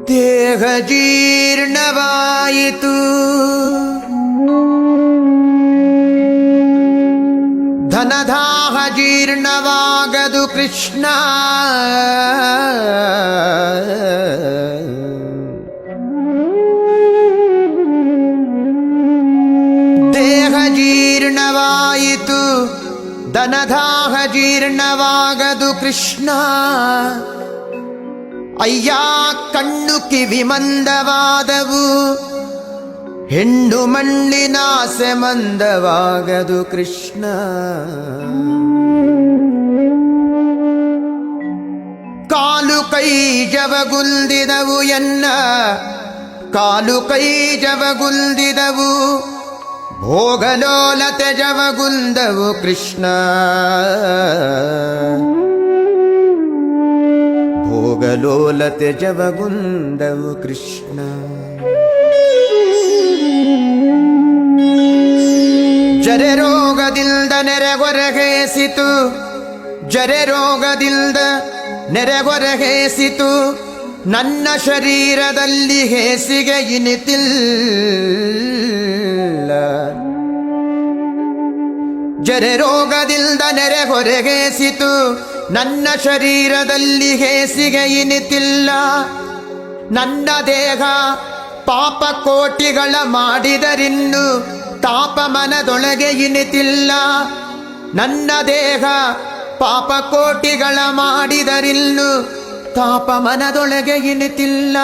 ದೇಹ ಜೀರ್ಣವಾಯಿತು, ಧನದಾಹ ಜೀರ್ಣವಾಗದು ಕೃಷ್ಣ. ದೇಹ ಜೀರ್ಣವಾಯಿತು, ಧನದಾಹ ಜೀರ್ಣವಾಗದು ಕೃಷ್ಣ. ಅಯ್ಯ ಕಣ್ಣು ಕಿವಿ ಮಂದವಾದವು, ಹೆಣ್ಣು ಮಣ್ಣಿನಾಸೆ ಮಂದವಾಗದು ಕೃಷ್ಣ. ಕಾಲು ಕೈ ಜವಗುಲ್ದಿದವು ಎನ್ನ, ಕಾಲು ಕೈ ಜವಗುಲ್ದಿದವು, ಭೋಗಲೋಲತೆ ಜವಗುಲ್ದವು ಕೃಷ್ಣ. ಭೋಗಲೋಲತೆ ಜವಗುಂದವು ಕೃಷ್ಣ. ಜರೆ ರೋಗದಿಂದ ನೆರೆಗೊರಗೇಸಿತು, ಜರೆ ರೋಗದಿಂದ ನೆರೆಗೊರಗೇಸಿತು, ನನ್ನ ಶರೀರದಲ್ಲಿ ಹೇಸಿಗೆ ಇನಿತಿಲ್ಲ. ಜರೆ ರೋಗದಿಂದ ನೆರೆಗೊರಗೇಸಿತು, ನನ್ನ ಶರೀರದಲ್ಲಿ ಹೇಸಿಗೆ ಇನಿತಿಲ್ಲ. ನನ್ನ ದೇಹ ಪಾಪ ಕೋಟಿಗಳ ಮಾಡಿದರಿನ್ನು ತಾಪ ಮನದೊಳಗೆ ಇನಿತಿಲ್ಲ. ನನ್ನ ದೇಹ ಪಾಪ ಕೋಟಿಗಳ ಮಾಡಿದರಿನ್ನು ತಾಪ ಮನದೊಳಗೆ ಇನಿತಿಲ್ಲ.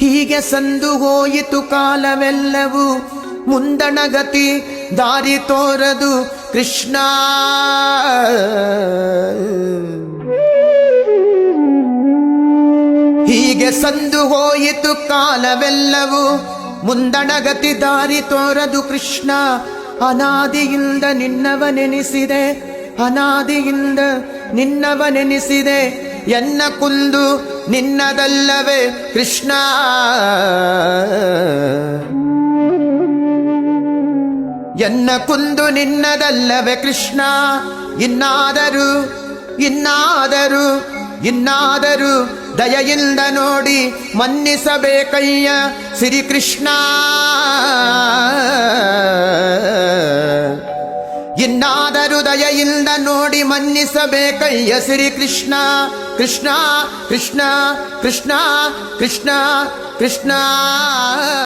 ಹೀಗೆ ಸಂದು ಹೋಯಿತು ಕಾಲವೆಲ್ಲವೂ, ಮುಂದಣಗತಿ ದಾರಿ ತೋರದು ಕೃಷ್ಣ. ಹೀಗೆ ಸಂದು ಹೋಯಿತು ಕಾಲವೆಲ್ಲವೂ, ಮುಂದಣಗತಿ ದಾರಿ ತೋರದು ಕೃಷ್ಣ. ಅನಾದಿಯಿಂದ ನಿನ್ನವನೆನಿಸಿದೆ, ಅನಾದಿಯಿಂದ ನಿನ್ನವನೆನಿಸಿದೆ, ಎನ್ನ ಕುಂದು ನಿನ್ನದಲ್ಲವೇ ಕೃಷ್ಣ. ಎನ್ನ ಕುಂದು ನಿನ್ನದಲ್ಲವೇ ಕೃಷ್ಣ. ಇನ್ನಾದರೂ ಇನ್ನಾದರೂ ಇನ್ನಾದರೂ ದಯೆಯಿಂದ ನೋಡಿ ಮನ್ನಿಸಬೇಕಯ್ಯ ಶ್ರೀಕೃಷ್ಣ. ಇನ್ನಾದರೂ ದಯೆಯಿಂದ ನೋಡಿ ಮನ್ನಿಸಬೇಕಯ್ಯ ಶ್ರೀಕೃಷ್ಣ. ಕೃಷ್ಣ ಕೃಷ್ಣ ಕೃಷ್ಣ ಕೃಷ್ಣ ಕೃಷ್ಣ.